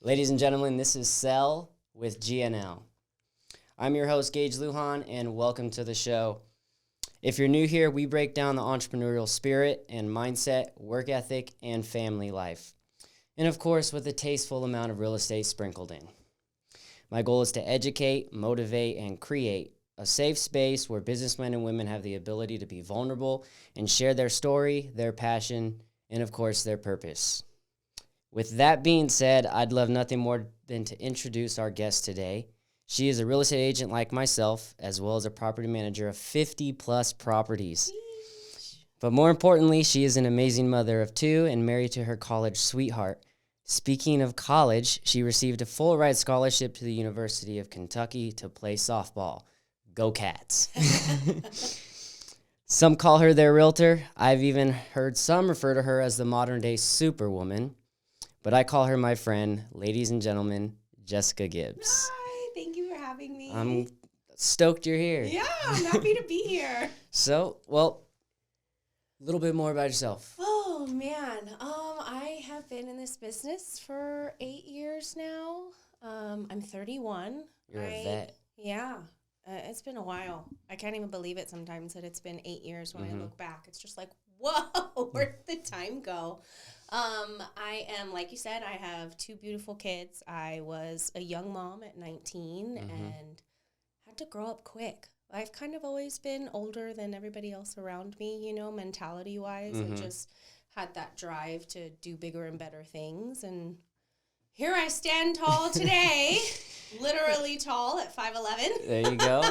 Ladies and gentlemen, this is Sell with GNL. I'm your host, Gage Lujan, and welcome to the show. If you're new here, we break down the entrepreneurial spirit and mindset, work ethic, and family life. And of course, with a tasteful amount of real estate sprinkled in. My goal is to educate, motivate, and create a safe space where businessmen and women have the ability to be vulnerable and share their story, their passion, and of course, their purpose. With that being said, I'd love nothing more than to introduce our guest today. She is a real estate agent like myself, as well as a property manager of 50 plus properties. But more importantly, she is an amazing mother of two and married to her college sweetheart. Speaking of college, she received a full ride scholarship to the University of Kentucky to play softball. Go Cats. Some call her their realtor. I've even heard some refer to her as the modern day superwoman. But I call her my friend, ladies and gentlemen, Jessica Gibbs. Hi, thank you for having me. I'm stoked you're here. Yeah, I'm happy to be here. So, well, a little bit more about yourself. Oh, man. I have been in this business for 8 years now. I'm 31. You're a vet. Yeah. It's been a while. I can't even believe it sometimes that it's been 8 years when I look back. It's just like, whoa, where'd the time go? I am, like you said, I have two beautiful kids. I was a young mom at 19 and had to grow up quick. I've kind of always been older than everybody else around me, you know, mentality-wise. I just had that drive to do bigger and better things. And here I stand tall today, literally tall at 5'11". There you go.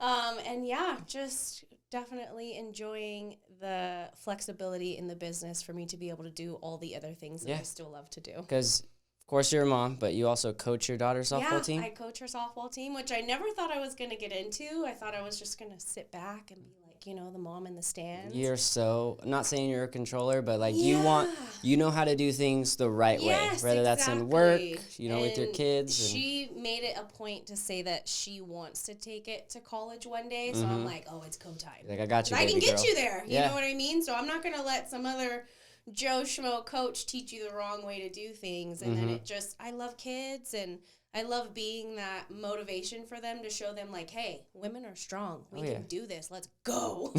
And yeah, just definitely enjoying the flexibility in the business for me to be able to do all the other things that I still love to do. Because, of course, you're a mom, but you also coach your daughter's softball team? Yeah, I coach her softball team, which I never thought I was going to get into. I thought I was just going to sit back and be like, you know, the mom in the stands. You're so, I'm not saying you're a controller, but like you know how to do things the right way, whether that's in work, you know, with your kids. She made it a point to say that she wants to take it to college one day. So I'm like, oh, it's go time. Like, I got you, I can get girl. you there. You know what I mean? So I'm not going to let some other Joe Schmo coach teach you the wrong way to do things. And then I love kids and I love being that motivation for them to show them like, hey, women are strong. We can do this. Let's go.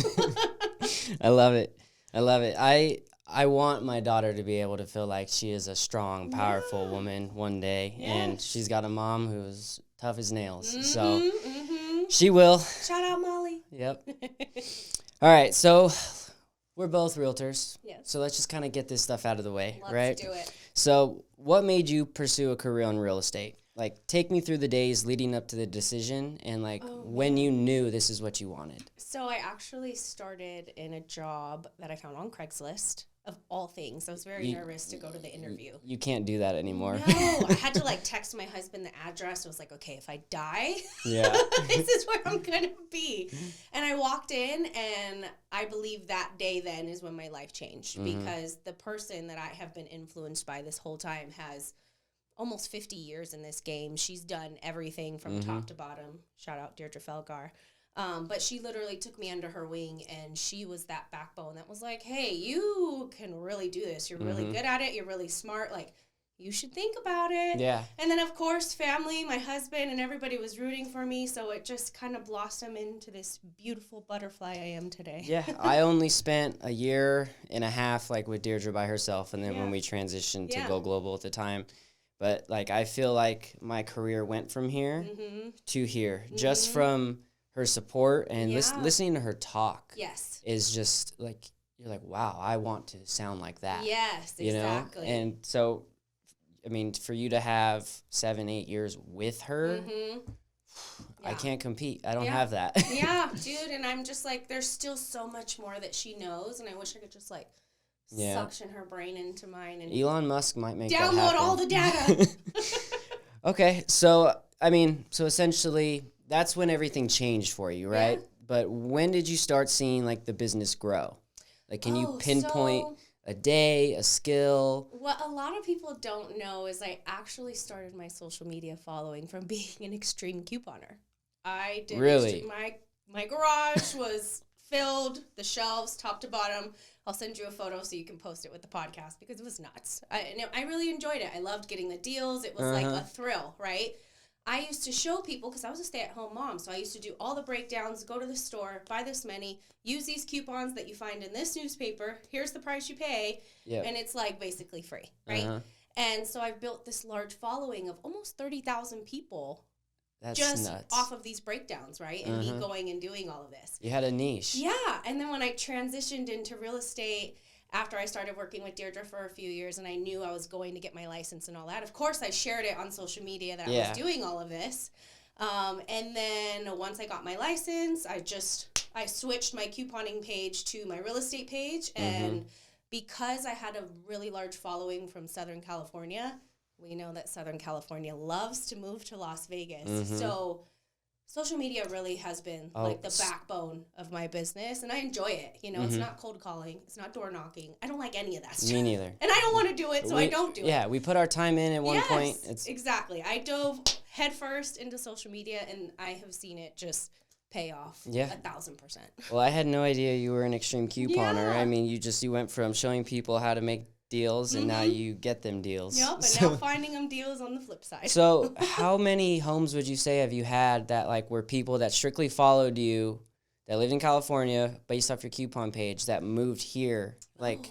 I love it. I love it. I want my daughter to be able to feel like she is a strong, powerful woman one day. And she's got a mom who's tough as nails. So she will. Shout out, Molly. Yep. All right. So we're both realtors. Yes. So let's just kind of get this stuff out of the way, right? Let's do it. So what made you pursue a career in real estate? Like, take me through the days leading up to the decision and, like, when you knew this is what you wanted. So I actually started in a job that I found on Craigslist, of all things. I was very nervous to go to the interview. You can't do that anymore. No, I had to, like, text my husband the address. I was like, okay, if I die, this is where I'm going to be. And I walked in, and I believe that day then is when my life changed because the person that I have been influenced by this whole time has almost 50 years in this game. She's done everything from top to bottom. Shout out Deirdre Felgar. But she literally took me under her wing, and she was that backbone that was like, hey, you can really do this. You're really good at it. You're really smart. Like, you should think about it. Yeah. And then, of course, family, my husband, and everybody was rooting for me. So it just kind of blossomed into this beautiful butterfly I am today. Yeah. I only spent a year and a half, like, with Deirdre by herself, and then when we transitioned to go global at the time. But, like, I feel like my career went from here to here, just from her support and listening to her talk. Yes. Is just, like, you're like, wow, I want to sound like that. Yes, you exactly. know? And so, I mean, for you to have 7-8 years with her, I can't compete. I don't have that. Yeah, dude, and I'm just like, there's still so much more that she knows, and I wish I could just, like, suction her brain into mine and Elon Musk might make download that happen. all the data. Okay, so I mean, so essentially that's when everything changed for you, right? But when did you start seeing like the business grow? Like, can you pinpoint a day, a skill? What a lot of people don't know is I actually started my social media following from being an extreme couponer. I did really. My garage was filled the shelves top to bottom. I'll send you a photo so you can post it with the podcast because it was nuts. I really enjoyed it. I loved getting the deals. It was like a thrill, right? I used to show people, because I was a stay-at-home mom, so I used to do all the breakdowns, go to the store, buy this many, use these coupons that you find in this newspaper, here's the price you pay, and it's like basically free, right? And so I've built this large following of almost 30,000 people. That's just nuts. Off of these breakdowns, right? And me going and doing all of this. You had a niche. Yeah. And then when I transitioned into real estate, after I started working with Deirdre for a few years and I knew I was going to get my license and all that, of course I shared it on social media that I was doing all of this. And then once I got my license, I switched my couponing page to my real estate page. And because I had a really large following from Southern California, we know that Southern California loves to move to Las Vegas. So social media really has been like the backbone of my business, and I enjoy it. You know, it's not cold calling. It's not door knocking. I don't like any of that stuff. Me neither. And I don't want to do it, so I don't do it. Yeah, we put our time in at one point. Exactly. I dove headfirst into social media, and I have seen it just pay off 1,000%. Well, I had no idea you were an extreme couponer. I mean, you went from showing people how to make deals and now you get them deals. Yep, and now finding them deals on the flip side. So how many homes would you say have you had that like were people that strictly followed you, that lived in California based off your coupon page, that moved here? Like,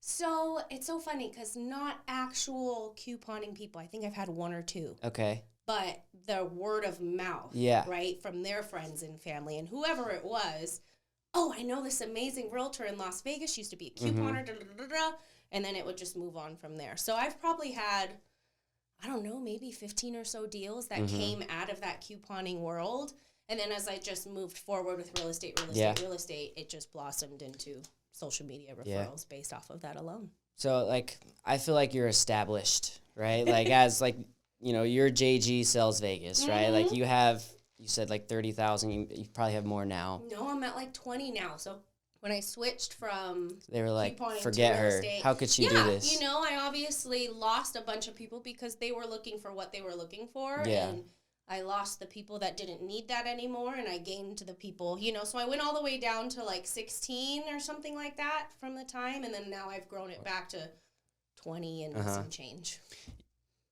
so it's so funny because not actual couponing people. I think I've had one or two. Okay. But the word of mouth, right, from their friends and family and whoever it was. Oh, I know this amazing realtor in Las Vegas used to be a couponer, and then it would just move on from there. So I've probably had, I don't know, maybe 15 or so deals that came out of that couponing world. And then as I just moved forward with real estate, it just blossomed into social media referrals based off of that alone. So, like, I feel like you're established, right? Like, as, like, you know, you're JG Sells Vegas, right? Like, you said like 30,000. You probably have more now. No, I'm at like 20 now. So when I switched from they were like, forget her. Estate, how could she do this? You know, I obviously lost a bunch of people because they were looking for what they were looking for. Yeah. And I lost the people that didn't need that anymore, and I gained the people, you know. So I went all the way down to like 16 or something like that from the time, and then now I've grown it back to 20 and some change.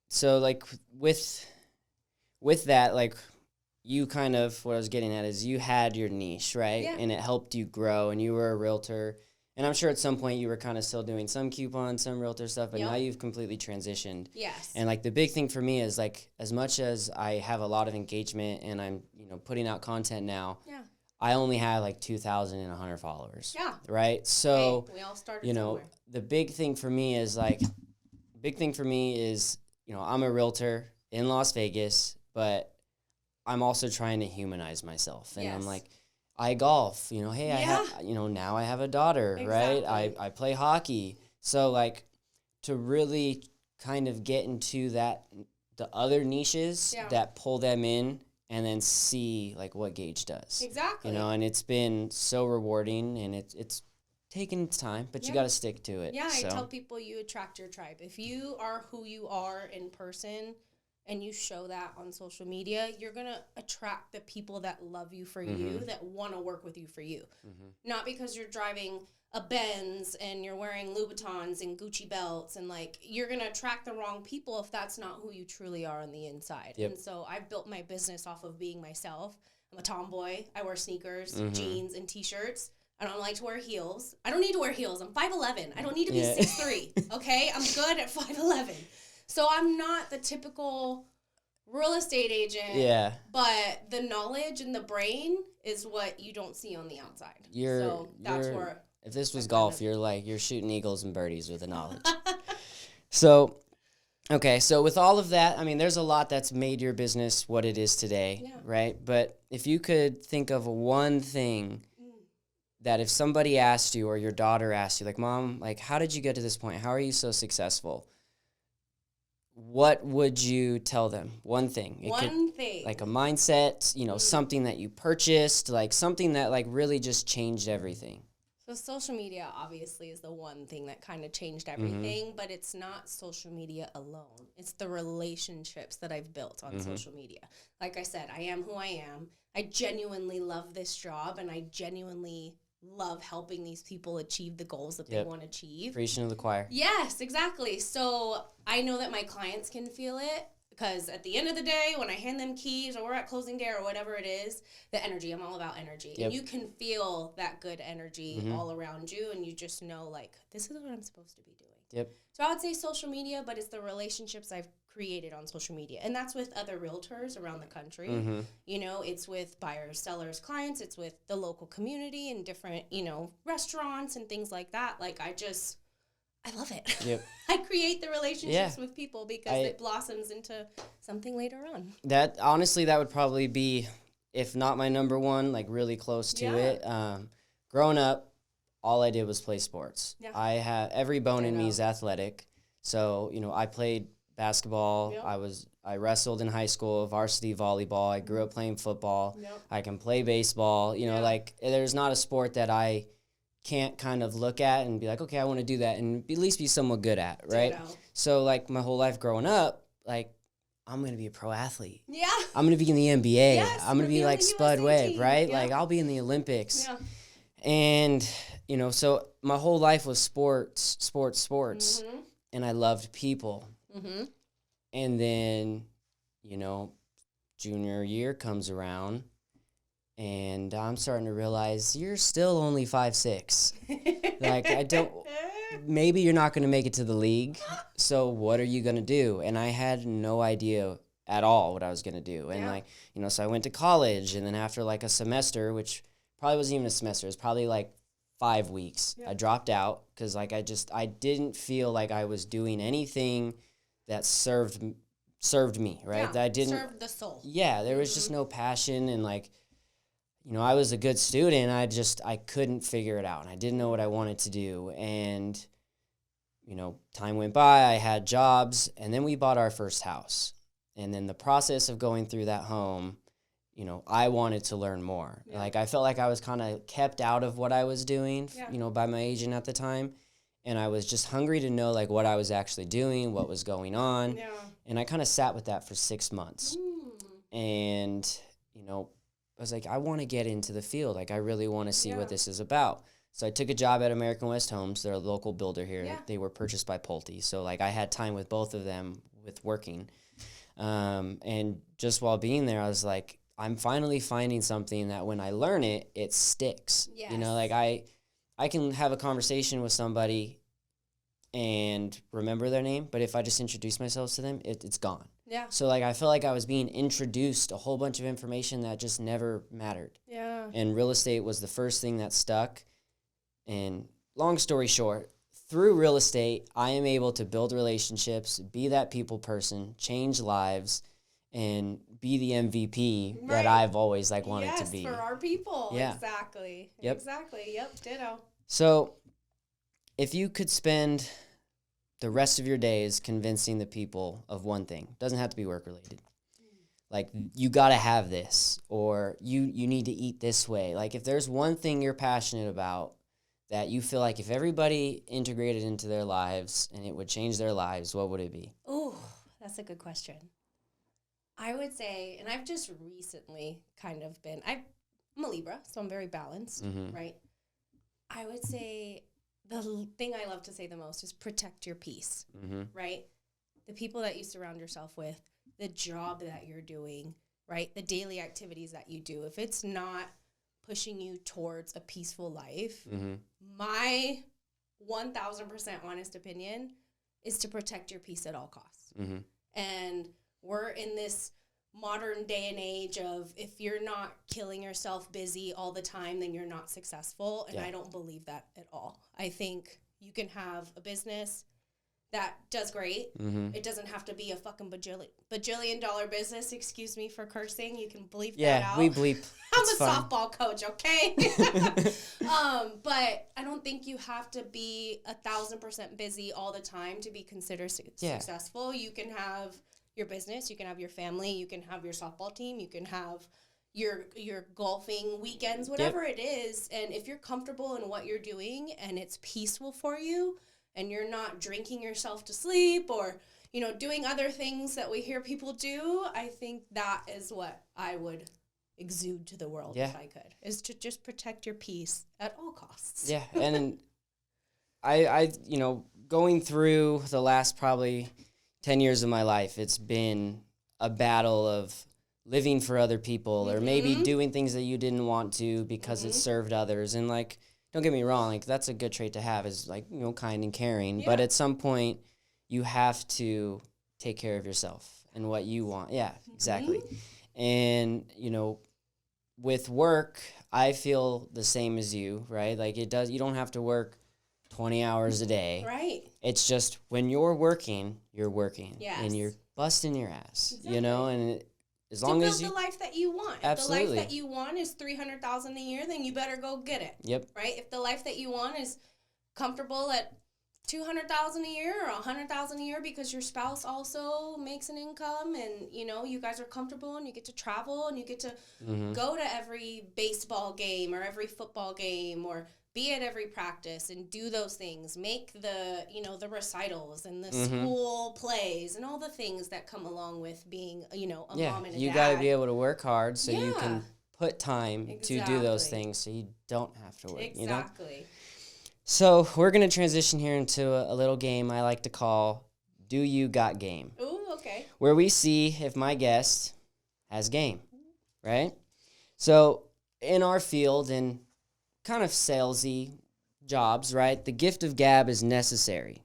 So like with that, like, you kind of, what I was getting at is you had your niche, right? Yeah. And it helped you grow, and you were a realtor. And I'm sure at some point you were kind of still doing some coupons, some realtor stuff, but now you've completely transitioned. Yes. And like the big thing for me is like, as much as I have a lot of engagement and I'm, you know, putting out content now, I only have like 2,100 followers. Yeah. Right? So, we all started you know, somewhere. the big thing for me is, you know, I'm a realtor in Las Vegas, but I'm also trying to humanize myself. And I'm like, I golf, you know, hey, now I have a daughter, right? I play hockey. So like to really kind of get into the other niches that pull them in and then see like what Gage does. Exactly. You know, and it's been so rewarding, and it's taken time, but you got to stick to it. Yeah, I tell people you attract your tribe. If you are who you are in person and you show that on social media, you're going to attract the people that love you for you, that want to work with you for you. Not because you're driving a Benz and you're wearing Louboutins and Gucci belts, and like, you're going to attract the wrong people if that's not who you truly are on the inside. And so I've built my business off of being myself. I'm a tomboy. I wear sneakers, jeans, and t-shirts. I don't like to wear heels. I don't need to wear heels. I'm 5'11". I don't need to be 6'3", okay? I'm good at 5'11". So I'm not the typical real estate agent. Yeah. But the knowledge and the brain is what you don't see on the outside. If this was golf, you're shooting eagles and birdies with the knowledge. So, okay, so with all of that, I mean, there's a lot that's made your business what it is today, right? But if you could think of one thing that if somebody asked you, or your daughter asked you, like, Mom, like, how did you get to this point? How are you so successful? What would you tell them? One thing. One thing. Like a mindset, you know, something that you purchased, like something that like really just changed everything. So So social media obviously is the one thing that kind of changed everything, but it's not social media alone. It's the relationships that I've built on social media. Like I said, I am who I am. I genuinely love this job, and I genuinely love helping these people achieve the goals that they want to achieve. Preaching to the choir. Yes, exactly. So I know that my clients can feel it. Because at the end of the day, when I hand them keys or we're at closing day or whatever it is, the energy, I'm all about energy. And you can feel that good energy all around you, and you just know, like, this is what I'm supposed to be doing. Yep. So I would say social media, but it's the relationships I've created on social media. And that's with other realtors around the country. You know, it's with buyers, sellers, clients. It's with the local community and different, you know, restaurants and things like that. Like, I love it. Yep. I create the relationships with people because it blossoms into something later on. That honestly, that would probably be, if not my number one, like really close to it. Growing up, all I did was play sports. Yeah. I have every bone in me is athletic. So, you know, I played basketball. Yep. I wrestled in high school, varsity volleyball. I grew up playing football. Yep. I can play baseball. You know, like there's not a sport that I can't kind of look at and be like, okay, I want to do that and at least be somewhat good at, right? So, like, my whole life growing up, like, I'm going to be a pro athlete. Yeah. I'm going to be in the NBA. Yes, I'm going to be like Spud Webb, right? Yeah. Like, I'll be in the Olympics. Yeah. And, you know, so my whole life was sports. And I loved people. And then, you know, junior year comes around, and I'm starting to realize you're still only 5'6". Like, maybe you're not going to make it to the league. So what are you going to do? And I had no idea at all what I was going to do. And like, you know, so I went to college, and then after like a semester, which probably wasn't even a semester, it was probably like 5 weeks, I dropped out because like I didn't feel like I was doing anything that served me, right? Yeah, that didn't serve the soul. Yeah, there was just no passion, and like, you know, I was a good student. I couldn't figure it out, and I didn't know what I wanted to do. And, you know, time went by, I had jobs, and then we bought our first house. And then the process of going through that home, you know, I wanted to learn more. Yeah. Like, I felt like I was kind of kept out of what I was doing, you know, by my agent at the time. And I was just hungry to know, like, what I was actually doing, what was going on. Yeah. And I kind of sat with that for 6 months. And, you know, I was like, I want to get into the field. Like, I really want to see what this is about. So I took a job at American West Homes. They're a local builder here. Yeah. They were purchased by Pulte. So, like, I had time with both of them with working. And just while being there, I was like, I'm finally finding something that when I learn it, it sticks. Yes. You know, like, I can have a conversation with somebody and remember their name, but if I just introduce myself to them, it's gone. Yeah. So, like, I felt like I was being introduced a whole bunch of information that just never mattered. Yeah. And real estate was the first thing that stuck. And long story short, through real estate, I am able to build relationships, be that people person, change lives, and be the MVP that I've always, like, wanted to be. Yes, for our people. Yeah. Exactly. Yep. Exactly. Yep. Ditto. So, if you could spend the rest of your days convincing the people of one thing, doesn't have to be work related, like, you got to have this, or you need to eat this way. Like, if there's one thing you're passionate about that you feel like if everybody integrated into their lives and it would change their lives, what would it be? Oh, that's a good question. I would say, and I've just recently kind of been, I'm a Libra, so I'm very balanced, right? I would say the thing I love to say the most is protect your peace, right? The people that you surround yourself with, the job that you're doing, right? The daily activities that you do. If it's not pushing you towards a peaceful life, my 1,000% honest opinion is to protect your peace at all costs. And we're in this modern day and age of, if you're not killing yourself busy all the time, then you're not successful. And I don't believe that at all. I think you can have a business that does great. It doesn't have to be a fucking bajillion dollar business. Excuse me for cursing. You can bleep that out. Yeah, we bleep. I'm a softball coach, okay? But I don't think you have to be 1,000% busy all the time to be considered successful. You can have your business, you can have your family, you can have your softball team, you can have your golfing weekends, whatever it is. And if you're comfortable in what you're doing and it's peaceful for you and you're not drinking yourself to sleep or, doing other things that we hear people do, I think that is what I would exude to the world if I could, is to just protect your peace at all costs. Yeah. And I going through the last probably 10 years of my life, it's been a battle of living for other people or maybe doing things that you didn't want to because it served others. And like, don't get me wrong, like that's a good trait to have, is like, kind and caring. Yeah. But at some point you have to take care of yourself and what you want. Yeah, exactly. And, with work, I feel the same as you, right? Like you don't have to work 20 hours a day. Right. It's just when you're working, you're working. Yes. And you're busting your ass, exactly. And as long as you build the life that you want. Absolutely. If the life that you want is $300,000 a year, then you better go get it. Yep. Right? If the life that you want is comfortable at $200,000 a year or $100,000 a year because your spouse also makes an income and you guys are comfortable and you get to travel and you get to go to every baseball game or every football game or be at every practice and do those things, make the the recitals and the school plays and all the things that come along with being a mom and a you dad. got to be able to work hard so you can put time to do those things so you don't have to work. Exactly. So we're going to transition here into a little game I like to call Do You Got Game? Ooh, okay. Where we see if my guest has game, right? So in our field and kind of salesy jobs, right, the gift of gab is necessary.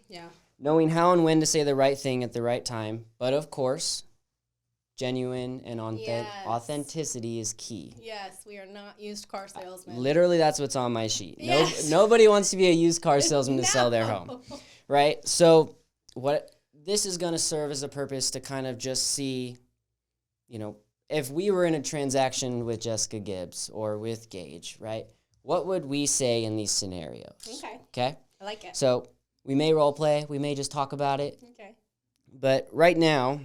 Yeah. Knowing how and when to say the right thing at the right time. But of course, genuine and authenticity is key. Yes, we are not used car salesmen. Literally, that's what's on my sheet. Yes. Nobody wants to be a used car salesman to sell their home, right? So what this is going to serve as a purpose to kind of just see, if we were in a transaction with Jessica Gibbs or with Gage, right, what would we say in these scenarios? Okay? I like it. So we may role play. We may just talk about it. Okay. But right now,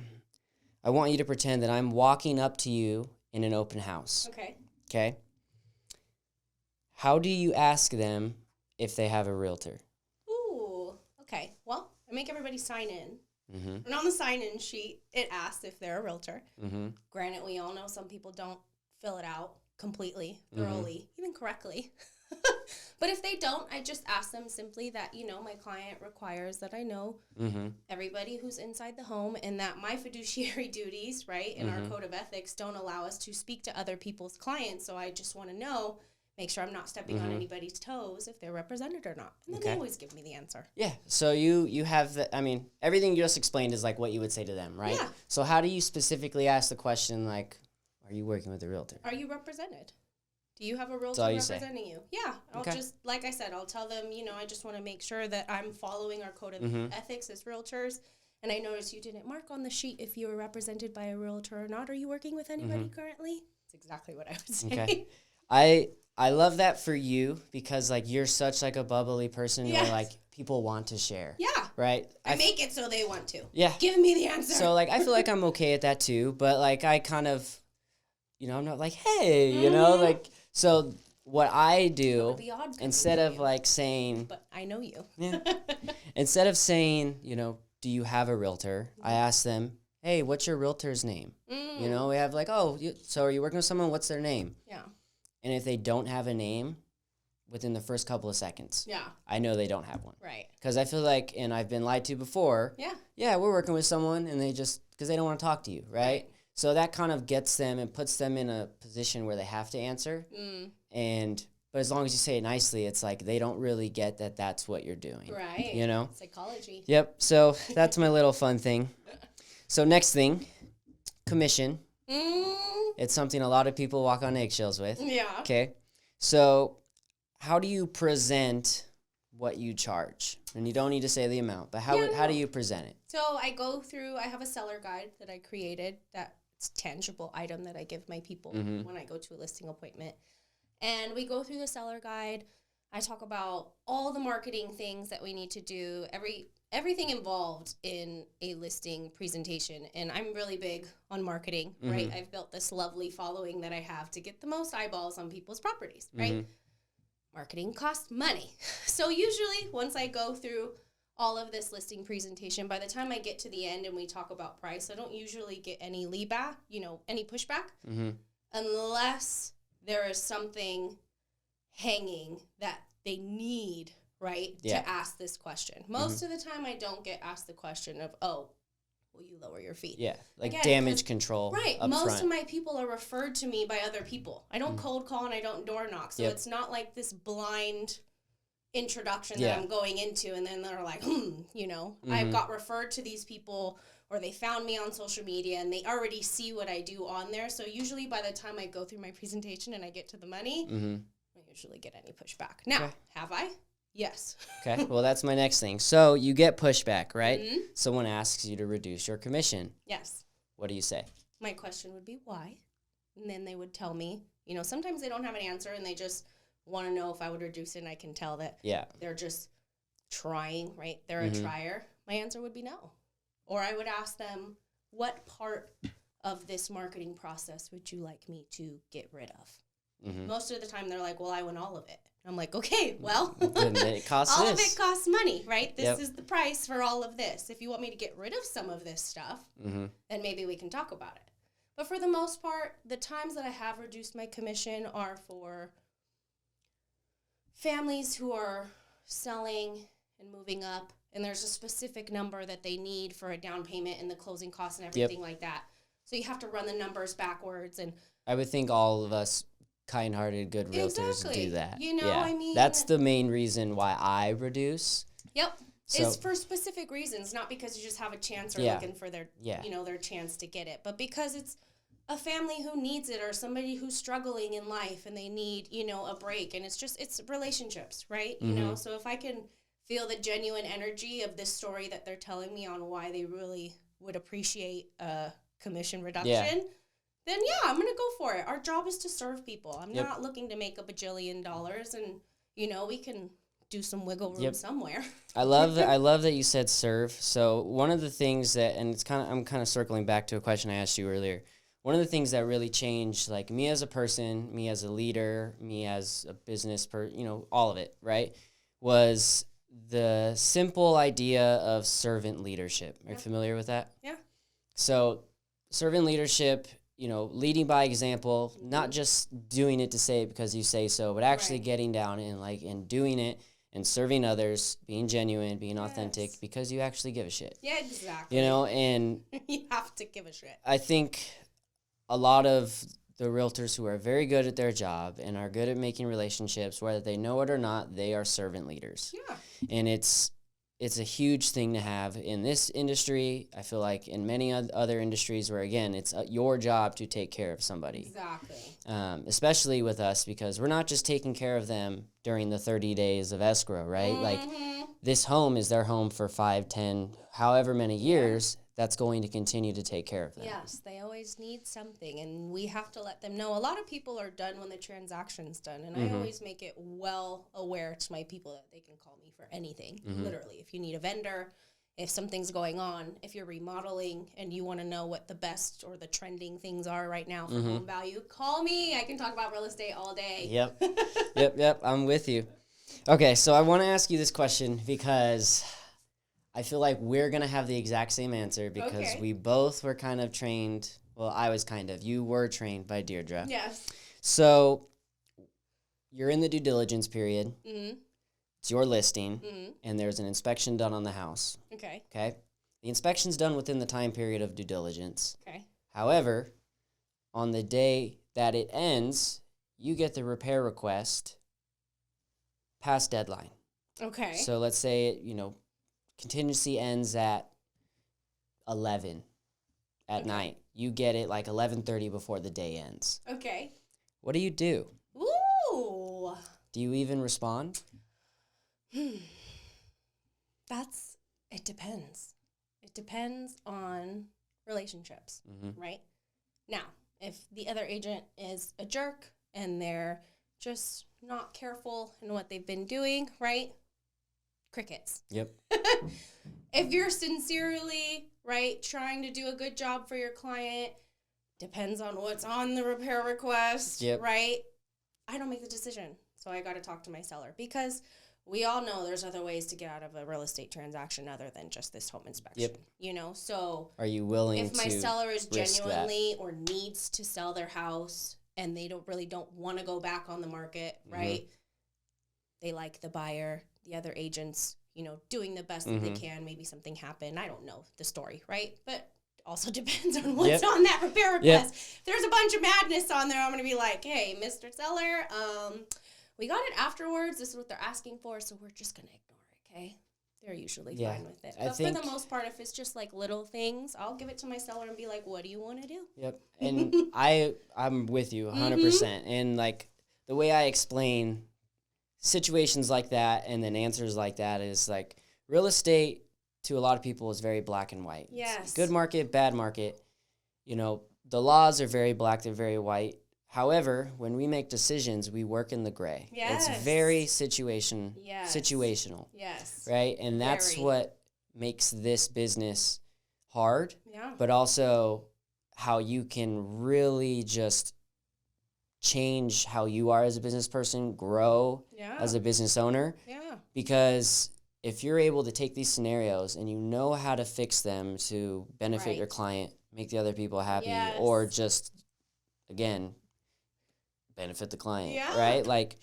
I want you to pretend that I'm walking up to you in an open house. Okay. Okay? How do you ask them if they have a realtor? Ooh, okay. Well, I make everybody sign in. And on the sign-in sheet, it asks if they're a realtor. Granted, we all know some people don't fill it out completely, thoroughly, even correctly. But if they don't, I just ask them simply that, my client requires that I know everybody who's inside the home and that my fiduciary duties, right, and our code of ethics don't allow us to speak to other people's clients. So I just want to know, make sure I'm not stepping on anybody's toes if they're represented or not. And then they always give me the answer. Yeah. So you have everything you just explained is like what you would say to them, right? Yeah. So how do you specifically ask the question like, are you working with a realtor? Are you represented? Do you have a realtor representing you? Yeah. I'll just, like I said, I'll tell them, I just want to make sure that I'm following our code of ethics as realtors. And I noticed you didn't mark on the sheet if you were represented by a realtor or not. Are you working with anybody currently? That's exactly what I would say. Okay. I love that for you because like you're such like a bubbly person where like people want to share. Yeah. Right? I make it so they want to. Yeah. Give me the answer. So like I feel like I'm okay at that too, but like I kind of, I'm not like, hey, like, so what I do instead of like saying, but I know you. Instead of saying, do you have a realtor? I ask them, hey, what's your realtor's name? We have like, so are you working with someone? What's their name? Yeah. And if they don't have a name within the first couple of seconds, I know they don't have one. Right. Because I feel like, and I've been lied to before. Yeah, we're working with someone and because they don't want to talk to you, right? So that kind of gets them and puts them in a position where they have to answer. But as long as you say it nicely, it's like they don't really get that that's what you're doing. Right. Psychology. Yep. So that's my little fun thing. So next thing, commission. It's something a lot of people walk on eggshells with. Yeah. Okay. So how do you present what you charge? And you don't need to say the amount, but how do you present it? So I have a seller guide that I created that's tangible item that I give my people when I go to a listing appointment. And we go through the seller guide. I talk about all the marketing things that we need to do, everything involved in a listing presentation. And I'm really big on marketing, right? I've built this lovely following that I have to get the most eyeballs on people's properties, right? Marketing costs money. So usually once I go through all of this listing presentation, by the time I get to the end and we talk about price, I don't usually get any any pushback, unless there is something hanging that they need, right, to ask this question. Most of the time I don't get asked the question of, oh, will you lower your fee? Yeah, like again, damage control. Right. Most of my people are referred to me by other people. I don't cold call and I don't door knock. So it's not like this blind introduction that I'm going into and then they're like, I've got referred to these people or they found me on social media and they already see what I do on there. So usually by the time I go through my presentation and I get to the money, I don't usually get any pushback. Now, have I? Yes. Okay, well, that's my next thing. So you get pushback, right? Someone asks you to reduce your commission. Yes. What do you say? My question would be, why? And then they would tell me, sometimes they don't have an answer and they just want to know if I would reduce it, and I can tell that they're just trying, right? They're a trier. My answer would be no. Or I would ask them, what part of this marketing process would you like me to get rid of? Most of the time they're like, well, I want all of it. I'm like, okay, well, it costs all of it costs money, right? This is the price for all of this. If you want me to get rid of some of this stuff, then maybe we can talk about it. But for the most part, the times that I have reduced my commission are for families who are selling and moving up, and there's a specific number that they need for a down payment and the closing costs and everything like that. So you have to run the numbers backwards. And I would think all of us kind-hearted, good realtors do that. I mean, that's the main reason why I reduce. Yep. So, it's for specific reasons, not because you just have a chance or looking for their, their chance to get it, but because it's a family who needs it or somebody who's struggling in life and they need, a break. And it's relationships, right? So if I can feel the genuine energy of this story that they're telling me on why they really would appreciate a commission reduction, then I'm going to go for it. Our job is to serve people. I'm not looking to make a bajillion dollars and, we can do some wiggle room somewhere. I love that you said serve. So one of the things that, and I'm kind of circling back to a question I asked you earlier. One of the things that really changed, like me as a person, me as a leader, me as a business all of it, right, was the simple idea of servant leadership. Are you familiar with that? Yeah. So servant leadership, leading by example, not just doing it to say it because you say so, but actually getting down and doing it and serving others, being genuine, being authentic because you actually give a shit. Yeah, exactly. And you have to give a shit. I think a lot of the realtors who are very good at their job and are good at making relationships, whether they know it or not, they are servant leaders. Yeah. And it's a huge thing to have in this industry. I feel like in many other industries where, again, it's your job to take care of somebody. Exactly. Especially with us because we're not just taking care of them during the 30 days of escrow, right? Like this home is their home for 5, 10, however many years. That's going to continue to take care of them. Yes, they always need something, and we have to let them know. A lot of people are done when the transaction's done, and I always make it well aware to my people that they can call me for anything, literally. If you need a vendor, if something's going on, if you're remodeling and you want to know what the best or the trending things are right now for home value, call me. I can talk about real estate all day. Yep, I'm with you. Okay, so I want to ask you this question because I feel like we're going to have the exact same answer because we both were kind of trained. Well, I was kind of. You were trained by Deirdre. Yes. So you're in the due diligence period. It's your listing, and there's an inspection done on the house. Okay. The inspection's done within the time period of due diligence. However, on the day that it ends, you get the repair request past deadline. So let's say it, contingency ends at 11 at night. You get it like 11:30 before the day ends. What do you do? Ooh. Do you even respond? It depends. It depends on relationships, right? Now, if the other agent is a jerk and they're just not careful in what they've been doing, right? Crickets. Yep. If you're sincerely, right, trying to do a good job for your client, depends on what's on the repair request, right? I don't make the decision. So I got to talk to my seller because we all know there's other ways to get out of a real estate transaction other than just this home inspection. You know, so are you willing if my to seller is genuinely or needs to sell their house and they don't want to go back on the market, right? They like the buyer, the other agents, you know, doing the best that they can. Maybe something happened. I don't know the story, right? But also depends on what's on that repair request. If there's a bunch of madness on there, I'm going to be like, hey, Mr. Seller, we got it afterwards. This is what they're asking for, so we're just going to ignore it, okay? They're usually fine with it. But for the most part, if it's just like little things, I'll give it to my seller and be like, what do you want to do? Yep. And I'm with you 100%. And like the way I explain situations like that and then answers like that is like real estate to a lot of people is very black and white. Yes. It's good market, bad market. You know, the laws are very black, they're very white. However, when we make decisions, we work in the gray. Yes. It's very situational. Yes. Right? And that's what makes this business hard. Yeah. But also how you can really just change how you are as a business person, grow as a business owner. Yeah. Because if you're able to take these scenarios and you know how to fix them to benefit your client, make the other people happy, or just, again, benefit the client, right? Like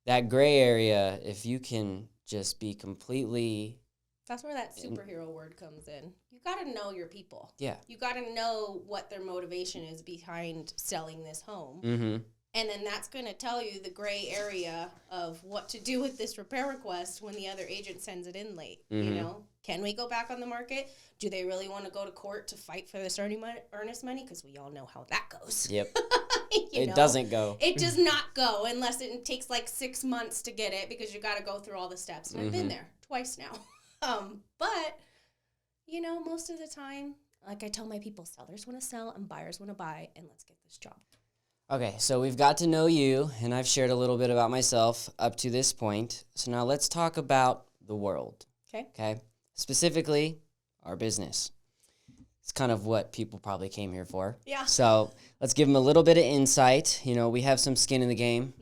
that gray area, if you can just be completely... That's where that superhero word comes in. You got to know your people. Yeah. You got to know what their motivation is behind selling this home. And then that's going to tell you the gray area of what to do with this repair request when the other agent sends it in late. You know, can we go back on the market? Do they really want to go to court to fight for this earnest money? Because we all know how that goes. Yep. It doesn't go. It does not go unless it takes like 6 months to get it because you got to go through all the steps. And I've been there twice now. But, you know, most of the time, like I tell my people, sellers want to sell and buyers want to buy, and let's get this job. Okay, so we've got to know you, and I've shared a little bit about myself up to this point. So now let's talk about the world. Okay? Specifically, our business. It's kind of what people probably came here for. Yeah. So let's give them a little bit of insight. You know, we have some skin in the game.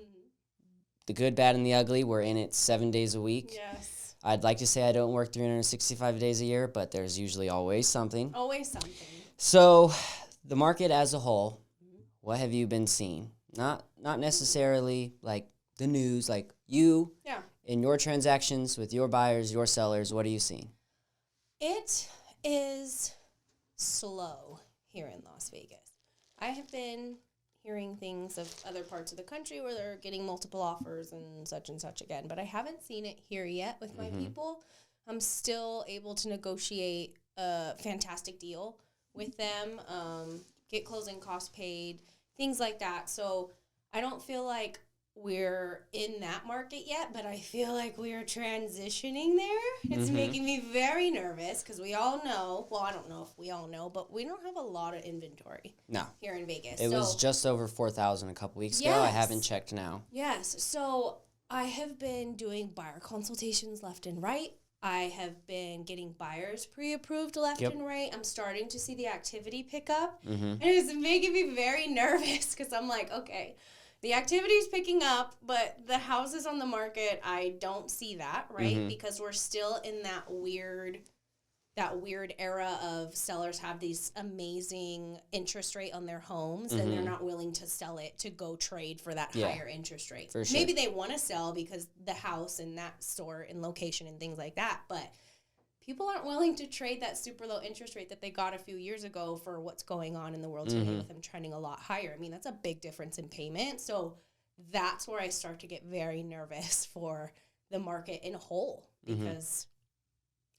The good, bad, and the ugly. We're in it 7 days a week. Yes. I'd like to say I don't work 365 days a year, but there's usually always something. Always something. So the market as a whole, what have you been seeing? Not necessarily like the news, like you in your transactions with your buyers, your sellers, what are you seeing? It is slow here in Las Vegas. I have been hearing things of other parts of the country where they're getting multiple offers and such again, but I haven't seen it here yet with my people. I'm still able to negotiate a fantastic deal with them, get closing costs paid, things like that. So I don't feel like we're in that market yet, but I feel like we are transitioning there. It's making me very nervous because we all know, well, I don't know if we all know, but we don't have a lot of inventory here in Vegas. It was just over 4,000 a couple weeks ago. I haven't checked now. Yes. So I have been doing buyer consultations left and right. I have been getting buyers pre-approved left and right. I'm starting to see the activity pick up. And it's making me very nervous because I'm like, okay, the activity is picking up, but the houses on the market, I don't see that, right? Because we're still in that weird era of sellers have these amazing interest rate on their homes, and they're not willing to sell it to go trade for that higher interest rate. For sure. Maybe they want to sell because the house and that store and location and things like that, but people aren't willing to trade that super low interest rate that they got a few years ago for what's going on in the world today with them trending a lot higher. I mean, that's a big difference in payment. So that's where I start to get very nervous for the market in whole because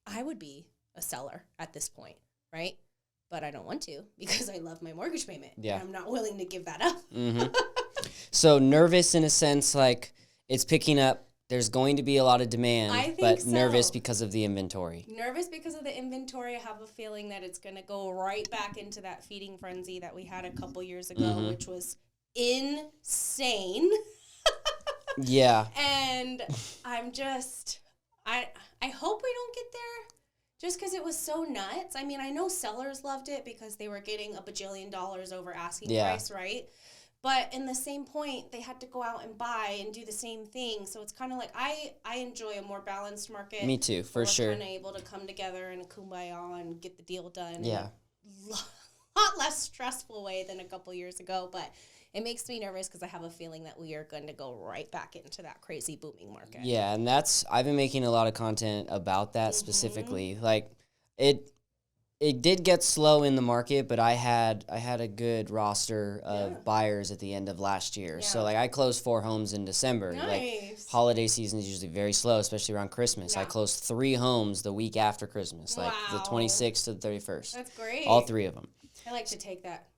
I would be a seller at this point, right? But I don't want to because I love my mortgage payment. Yeah. And I'm not willing to give that up. So nervous in a sense, like it's picking up. There's going to be a lot of demand, but nervous because of the inventory. Nervous because of the inventory. I have a feeling that it's going to go right back into that feeding frenzy that we had a couple years ago, which was insane. Yeah. And I'm just, I hope we don't get there just because it was so nuts. I mean, I know sellers loved it because they were getting $1 bajillion over asking price, right? But in the same point, they had to go out and buy and do the same thing. So it's kind of like I enjoy a more balanced market. Me too, for sure. We're kind of able to come together in a kumbaya and get the deal done in a lot less stressful way than a couple years ago. But it makes me nervous because I have a feeling that we are going to go right back into that crazy booming market. Yeah, and I've been making a lot of content about that specifically. Like, it did get slow in the market, but I had a good roster of buyers at the end of last year. Yeah. So, like, I closed 4 homes in December. Nice. Like, holiday season is usually very slow, especially around Christmas. Yeah. I closed 3 homes the week after Christmas, like the 26th to the 31st. That's great. All 3 of them. I like to take that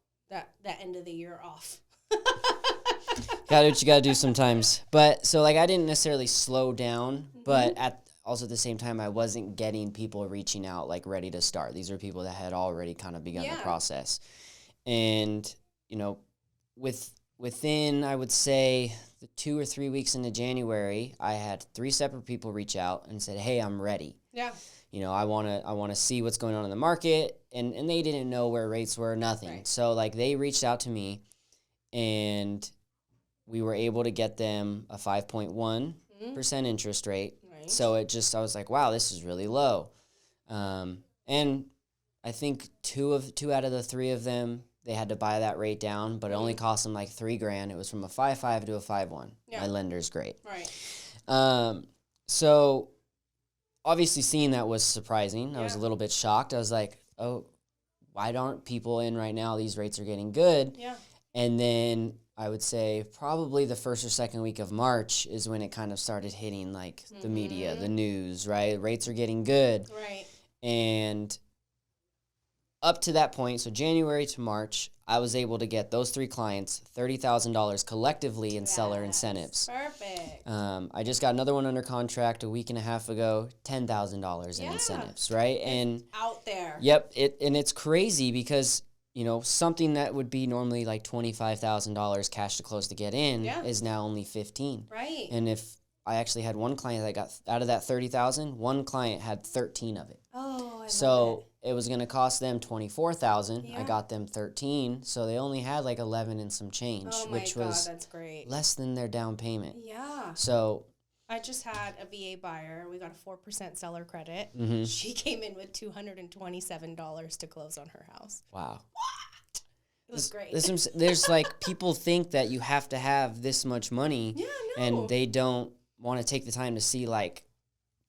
end of the year off. Got what you got to do sometimes. But so, like, I didn't necessarily slow down, but also at the same time, I wasn't getting people reaching out, like, ready to start. These are people that had already kind of begun the process. And, you know, within, I would say, the 2 or 3 weeks into January, I had 3 separate people reach out and said, hey, I'm ready. Yeah. You know, I want to see what's going on in the market. And they didn't know where rates were, nothing. Right. So, like, they reached out to me, and we were able to get them a 5.1% interest rate. Right. So I was like, wow, this is really low. And I think two out of the 3 of them, they had to buy that rate down, but it only cost them like $3,000. It was from a 5.5 to a 5.1. Yeah. My lender's great. Right. So obviously seeing that was surprising. I was a little bit shocked. I was like, oh, why aren't people in right now? These rates are getting good. Yeah. And then I would say probably the first or second week of March is when it kind of started hitting, like, the media, the news, right? Rates are getting good. Right. And up to that point, so January to March, I was able to get those 3 clients $30,000 collectively in seller incentives. Perfect. I just got another one under contract a week and a half ago, $10,000 in incentives, right? It's out there. Yep. It's crazy because, you know, something that would be normally like $25,000 cash to close to get in is now only $15,000. Right. And if I actually had one client that got out of that $30,000, one client had 13 of it. Oh, I so love it was going to cost them $24,000. I got them 13, so they only had like 11 and some change, which was that's great. less than their down payment. Yeah. So I just had a VA buyer. We got a 4% seller credit. She came in with $227 to close on her house. Wow. It was great. There's like, people think that you have to have this much money, and they don't want to take the time to see, like,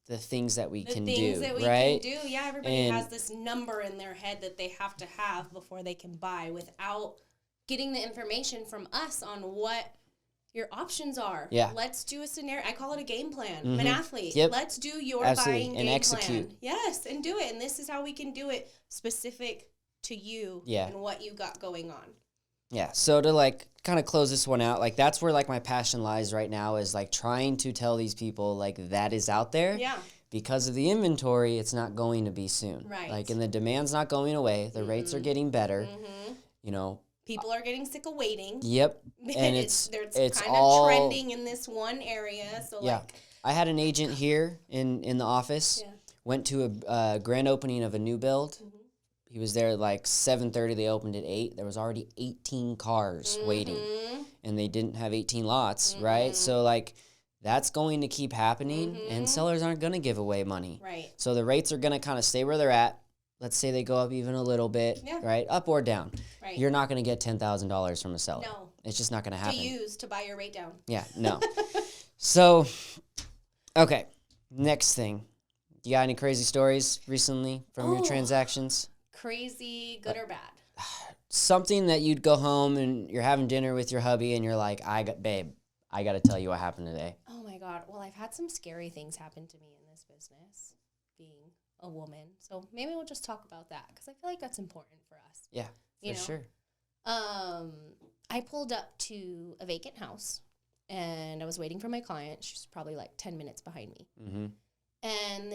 the things that we can do, right? The things that we can do. Yeah, everybody has this number in their head that they have to have before they can buy without getting the information from us on what your options are. Yeah. Let's do a scenario. I call it a game plan. I'm an athlete. Yep. Let's do your Absolutely. buying and game execute. plan. Yes, and do it. And this is how we can do it specific to you and what you got going on. Yeah. So to, like, kind of close this one out, like, that's where, like, my passion lies right now, is, like, trying to tell these people, like, that is out there. Yeah. Because of the inventory, it's not going to be soon. Right. Like, and the demand's not going away. The rates are getting better. You know. People are getting sick of waiting. Yep. And it's kind of trending in this one area. So like, I had an agent here in the office. Yeah. Went to a grand opening of a new build. He was there like 7:30. They opened at 8. There was already 18 cars waiting, and they didn't have 18 lots, right? So, like, that's going to keep happening, and sellers aren't going to give away money. Right. So the rates are going to kind of stay where they're at. Let's say they go up even a little bit, right? Up or down. Right. You're not going to get $10,000 from a seller. No. It's just not going to happen. To buy your rate down. Yeah, no. So, okay, next thing. You got any crazy stories recently from your transactions? Crazy, good or bad? Something that you'd go home and you're having dinner with your hubby and you're like, babe, I got to tell you what happened today. Oh, my God. Well, I've had some scary things happen to me in this business, being a woman. So maybe we'll just talk about that because I feel like that's important for us. Yeah, for sure. I pulled up to a vacant house, and I was waiting for my client. She was probably like 10 minutes behind me. And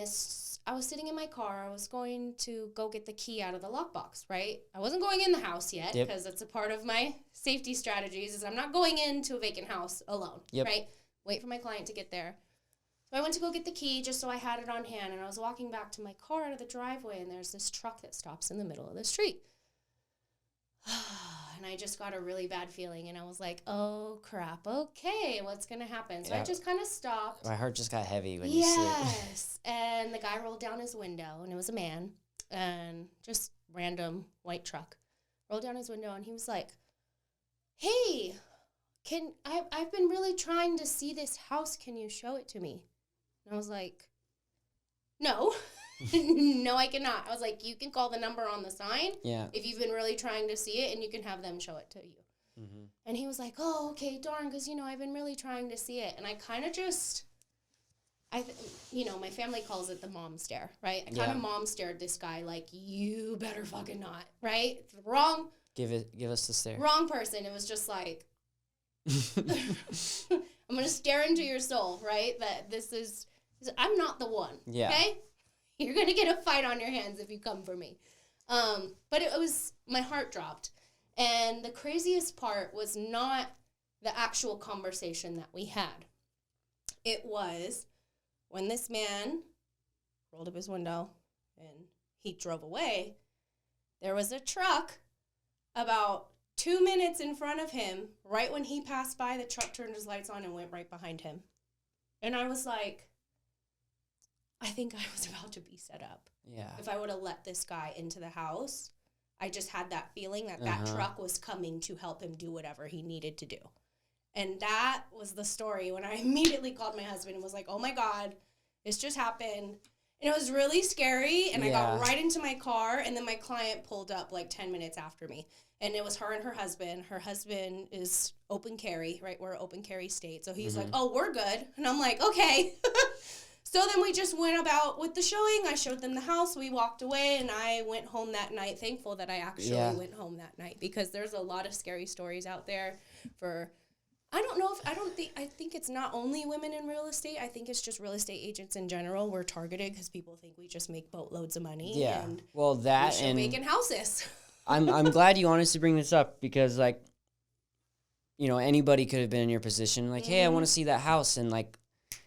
I was sitting in my car. I was going to go get the key out of the lockbox, right? I wasn't going in the house yet because it's a part of my safety strategies is I'm not going into a vacant house alone, right? Wait for my client to get there. So I went to go get the key just so I had it on hand, and I was walking back to my car out of the driveway, and there's this truck that stops in the middle of the street. And I just got a really bad feeling, and I was like, oh, crap, okay, what's going to happen? So I just kind of stopped. My heart just got heavy when you said Yes, and the guy rolled down his window, and it was a man, and just random white truck. Rolled down his window, and he was like, hey, I've been really trying to see this house. Can you show it to me? And I was like, no. No, I cannot. I was like, you can call the number on the sign if you've been really trying to see it, and you can have them show it to you. Mm-hmm. And he was like, oh, okay, darn, because, I've been really trying to see it. And I kind of just, my family calls it the mom stare, right? I kind of mom stared this guy like, you better fucking not, right? Wrong. Give us the stare. Wrong person. It was just like, I'm going to stare into your soul, right? That I'm not the one, okay? You're going to get a fight on your hands if you come for me. But it was, my heart dropped. And the craziest part was not the actual conversation that we had. It was when this man rolled up his window and he drove away, there was a truck about 2 minutes in front of him. Right when he passed by, the truck turned his lights on and went right behind him. And I was like, I think I was about to be set up. Yeah. If I would have let this guy into the house, I just had that feeling that truck was coming to help him do whatever he needed to do. And that was the story when I immediately called my husband and was like, oh my God, this just happened. And it was really scary. And I got right into my car. And then my client pulled up like 10 minutes after me. And it was her and her husband. Her husband is open carry, right? We're an open carry state. So he's like, oh, we're good. And I'm like, okay. So then we just went about with the showing. I showed them the house. We walked away, and I went home that night. Thankful that I actually went home that night, because there's a lot of scary stories out there I think it's not only women in real estate. I think it's just real estate agents in general. We're targeted because people think we just make boatloads of money. Yeah. And well, that and vacant houses. I'm glad you honestly bring this up, because anybody could have been in your position. Like, hey, I want to see that house, and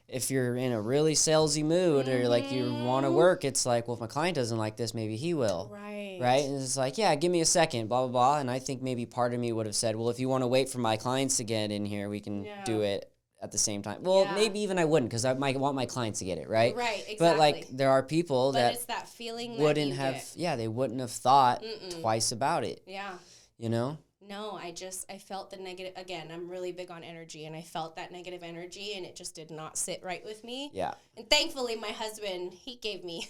if you're in a really salesy mood or you want to work, it's like, well, if my client doesn't like this, maybe he will. Right. And it's like, give me a second, blah, blah, blah. And I think maybe part of me would have said, well, if you want to wait for my clients to get in here, we can do it at the same time. Well, maybe even I wouldn't, because I might want my clients to get it, right? Right, exactly. But there are people that it's that feeling wouldn't that have, they wouldn't have thought twice about it. Yeah. No, I felt the negative. Again, I'm really big on energy, and I felt that negative energy, and it just did not sit right with me. Yeah. And thankfully, my husband, he gave me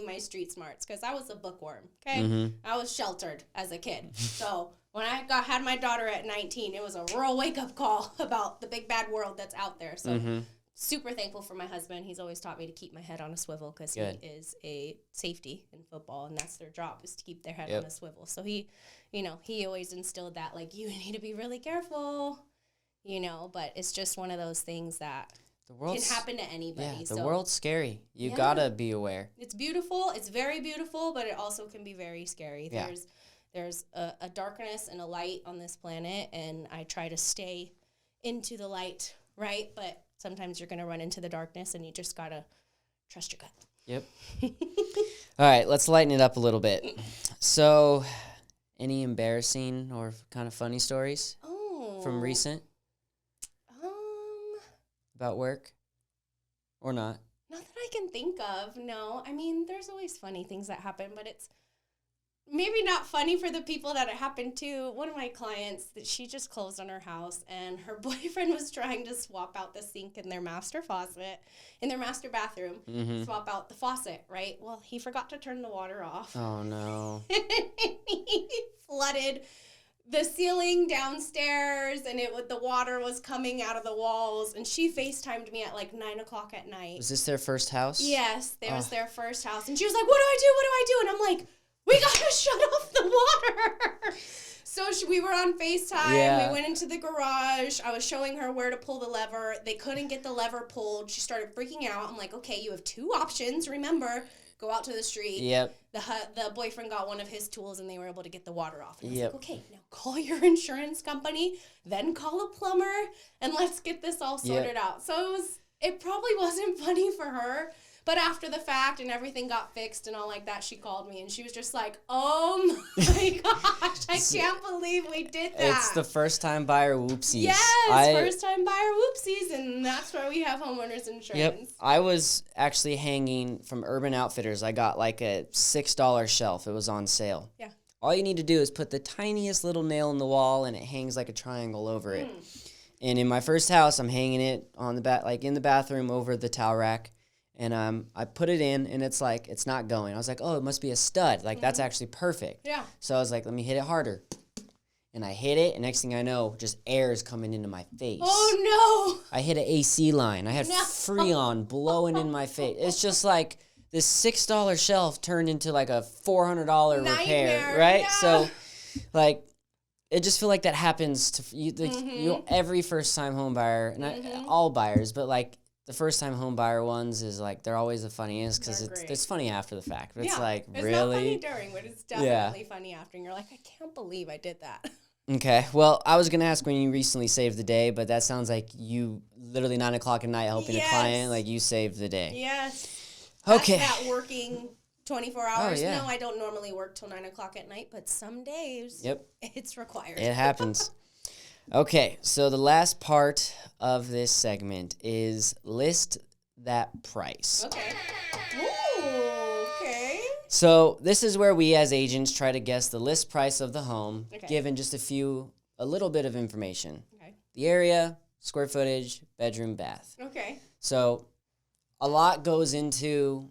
my street smarts, because I was a bookworm, okay? Mm-hmm. I was sheltered as a kid. So when I had my daughter at 19, it was a real wake-up call about the big, bad world that's out there. So super thankful for my husband. He's always taught me to keep my head on a swivel, because he is a safety in football, and that's their job, is to keep their head on a swivel. So he always instilled that, you need to be really careful, but it's just one of those things that can happen to anybody. Yeah, the world's scary. You gotta be aware. It's beautiful. It's very beautiful, but it also can be very scary. Yeah. There's a darkness and a light on this planet, and I try to stay into the light, right? But sometimes you're going to run into the darkness, and you just got to trust your gut. Yep. All right, let's lighten it up a little bit. So, any embarrassing or kind of funny stories from recent? About work? Or not? Not that I can think of, no. I mean, there's always funny things that happen, but it's maybe not funny for the people that it happened to. One of my clients, that she just closed on her house, and her boyfriend was trying to swap out the sink in their master bathroom, swap out the faucet, right? Well, he forgot to turn the water off. Oh, no. He flooded the ceiling downstairs, and the water was coming out of the walls, and she FaceTimed me at 9:00 at night. Was this their first house? Yes, it was their first house, and she was like, what do I do? And I'm like, we gotta shut off the water. So we were on FaceTime. Yeah. We went into the garage. I was showing her where to pull the lever. They couldn't get the lever pulled. She started freaking out. I'm like, okay, you have two options. Remember, go out to the street. Yep. The boyfriend got one of his tools, and they were able to get the water off. And I was like, okay, now call your insurance company, then call a plumber, and let's get this all sorted out. So it probably wasn't funny for her. But after the fact and everything got fixed and all like that, she called me and she was just like, oh my gosh, I can't believe we did that. It's the first time buyer whoopsies. Yes, first time buyer whoopsies, and that's where we have homeowners insurance. Yep. I was actually hanging from Urban Outfitters. I got like a $6 shelf. It was on sale. Yeah. All you need to do is put the tiniest little nail in the wall and it hangs like a triangle over it. And in my first house, I'm hanging it on the like in the bathroom over the towel rack. And I put it in, and it's like, it's not going. I was like, oh, it must be a stud. Like, that's actually perfect. Yeah. So I was like, let me hit it harder. And I hit it, and next thing I know, just air is coming into my face. Oh, no. I hit an AC line. I had Freon blowing in my face. It's just like this $6 shelf turned into like a $400 repair, right? Yeah. So, like, it just feel like that happens to you. Like, you every first-time home buyer, and all buyers, but like, the first-time home buyer ones is like they're always the funniest because it's funny after the fact. But it's like it's really not funny during, but it's definitely funny after. And you're like, I can't believe I did that. Okay, well, I was gonna ask when you recently saved the day, but that sounds like you literally 9 o'clock at night helping a client, like you saved the day. Yes. Okay. That's that working 24 hours. Oh, yeah. No, I don't normally work till 9 o'clock at night, but some days it's required. It happens. Okay, so the last part of this segment is list that price. Okay. Ooh, okay. So this is where we as agents try to guess the list price of the home, given just a little bit of information. Okay. The area, square footage, bedroom, bath. Okay. So a lot goes into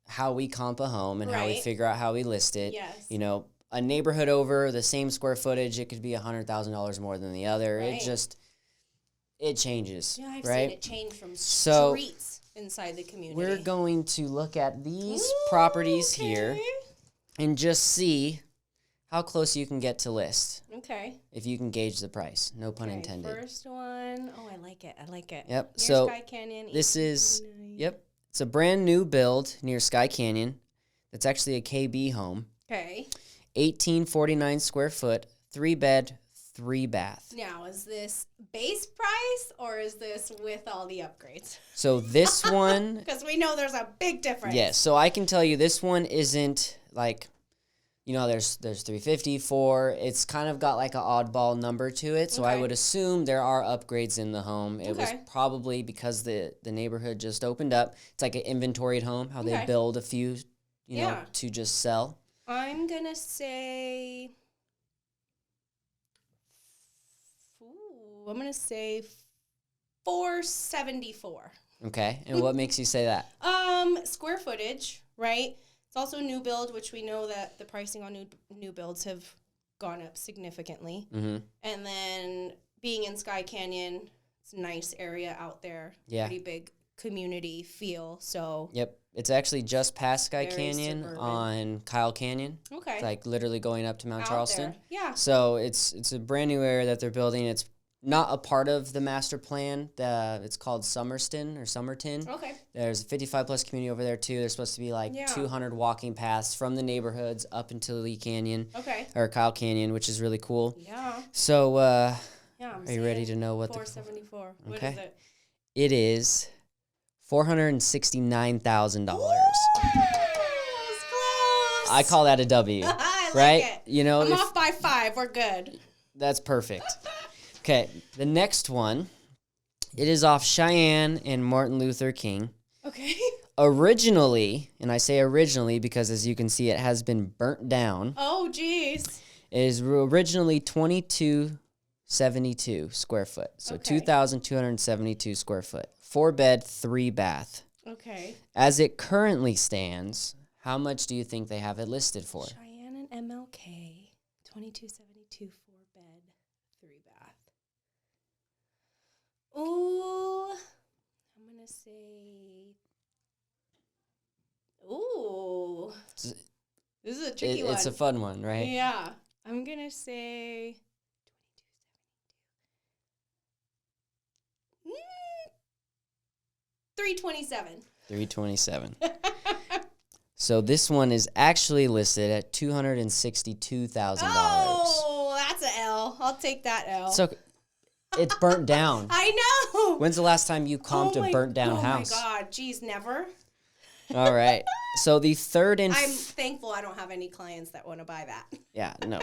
how we comp a home and how we figure out how we list it. Yes. You know, a neighborhood over the same square footage, it could be $100,000 more than the other. Right. It changes. Yeah, I've right? seen it change from streets inside the community. We're going to look at these properties here and just see how close you can get to list. Okay. If you can gauge the price. No pun intended. First one. Oh, I like it. Yep. Near so Sky Canyon. This is, it's a brand new build near Sky Canyon. It's actually a KB home. Okay. 1849 square foot, 3-bed, 3-bath. Now, is this base price or is this with all the upgrades? So this one... Because we know there's a big difference. Yes, so I can tell you this one isn't like, you know, there's 350, 4. It's kind of got like an oddball number to it. So I would assume there are upgrades in the home. It was probably because the neighborhood just opened up. It's like an inventoried home, how they build a few, you know, to just sell. I'm going to say, I'm going to say 474. Okay. And what makes you say that? Square footage, right? It's also a new build, which we know that the pricing on new builds have gone up significantly. Mm-hmm. And then being in Sky Canyon, it's a nice area out there. Yeah. Pretty big community feel. So yep. It's actually just past Sky Canyon on Kyle Canyon. Okay. It's like literally going up to Mount out Charleston. There. Yeah. So it's a brand new area that they're building. It's not a part of the master plan. It's called Somerton. Okay. There's a 55-plus community over there, too. There's supposed to be, 200 walking paths from the neighborhoods up into Lee Canyon. Okay. Or Kyle Canyon, which is really cool. Yeah. So, are you ready to know what 474. Okay. What is it? It is $469,000. Close. I call that a W. I right? Like it. You know, I'm off by 5. We're good. That's perfect. Okay, the next one, it is off Cheyenne and Martin Luther King. Okay. Originally, and I say originally because as you can see, it has been burnt down. Oh, geez. It is originally 2272 square foot, so 2,272 square foot. 4-bed, 3-bath. Okay. As it currently stands, how much do you think they have it listed for? Cheyenne and MLK, 2272, 4-bed, 3-bath. Ooh, I'm going to say, this is a tricky one. It's a fun one, right? Yeah. I'm going to say 327. 327. So this one is actually listed at $262,000. Oh, that's an L. I'll take that L. So It's burnt down. I know. When's the last time you comped a burnt down house? Oh my God. Geez, never. All right. So the third and... I'm thankful I don't have any clients that want to buy that. Yeah, no.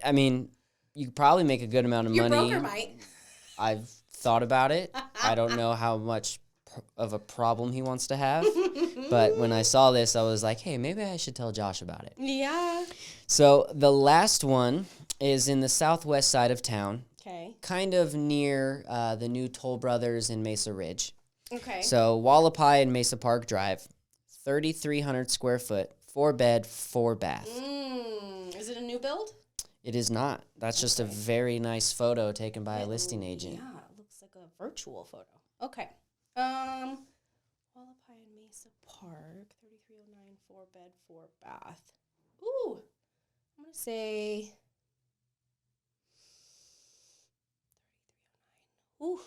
I mean, you could probably make a good amount of money. Your broker might. I've thought about it. I don't know how much of a problem he wants to have. But when I saw this, I was like, hey, maybe I should tell Josh about it. Yeah. So the last one is in the southwest side of town. Okay. Kind of near the new Toll Brothers in Mesa Ridge. Okay. So Wallapai and Mesa Park Drive, 3,300 square foot, 4-bed, 4-bath. Is it a new build? It is not. That's just a very nice photo taken by a listing agent. Yeah, it looks like a virtual photo. Okay. Wallapai and Mesa Park, 3,309, 4-bed, 4-bath. Ooh, I'm gonna say 3,309. Ooh,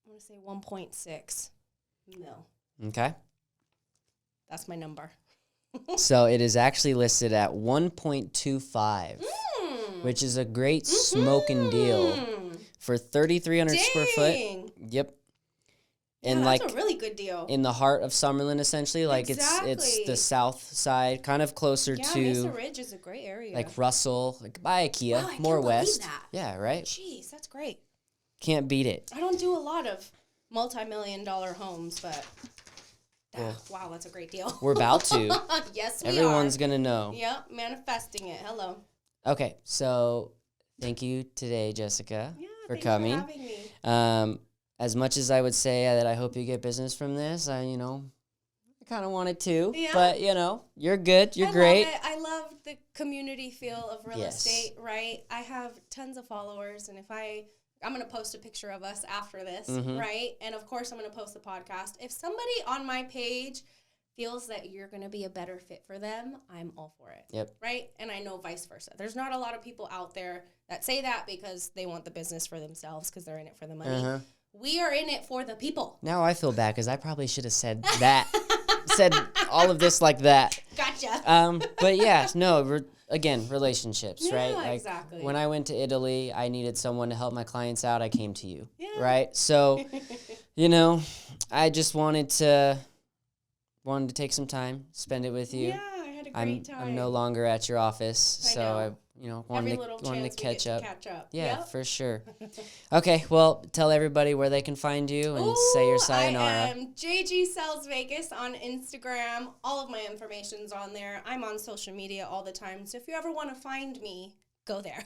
I'm gonna say 1.6 mil. Okay. That's my number. So it is actually listed at 1.25, which is a great smoking deal for 3,300 square foot. Yep. And that's a really good deal. In the heart of Summerlin, essentially. Like it's the south side, kind of closer to Mesa Ridge is a great area. Like Russell, like by IKEA, wow, more west. That. Yeah, right? Jeez, that's great. Can't beat it. I don't do a lot of multi-million-dollar homes, but wow, that's a great deal. We're about to. Yes, we Everyone's are. going to know. Yep, manifesting it. Hello. Okay, so thank you today, Jessica, for coming. For having me. As much as I would say that I hope you get business from this, I kind of wanted to. Yeah. But, you're good. You're great. Love it. I love the community feel of real estate, right? I have tons of followers, and if I'm going to post a picture of us after this, right? And, of course, I'm going to post the podcast. If somebody on my page feels that you're going to be a better fit for them, I'm all for it. Yep. Right? And I know vice versa. There's not a lot of people out there that say that because they want the business for themselves because they're in it for the money. We are in it for the people. Now I feel bad because I probably should have said that. Said all of this like that. Gotcha. But yeah, no, again, relationships, right? Yeah, like exactly. When I went to Italy, I needed someone to help my clients out. I came to you, right? So, I just wanted to take some time, spend it with you. Yeah, I had a great time. I'm no longer at your office, so I wanted to catch up. Yeah, for sure. Okay, well, tell everybody where they can find you and say your sayonara. I am JG Sells Vegas on Instagram. All of my information's on there. I'm on social media all the time, so if you ever want to find me, go there.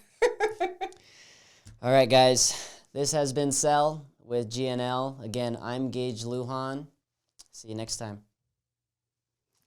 All right, guys. This has been Sell with GNL. Again, I'm Gage Lujan. See you next time.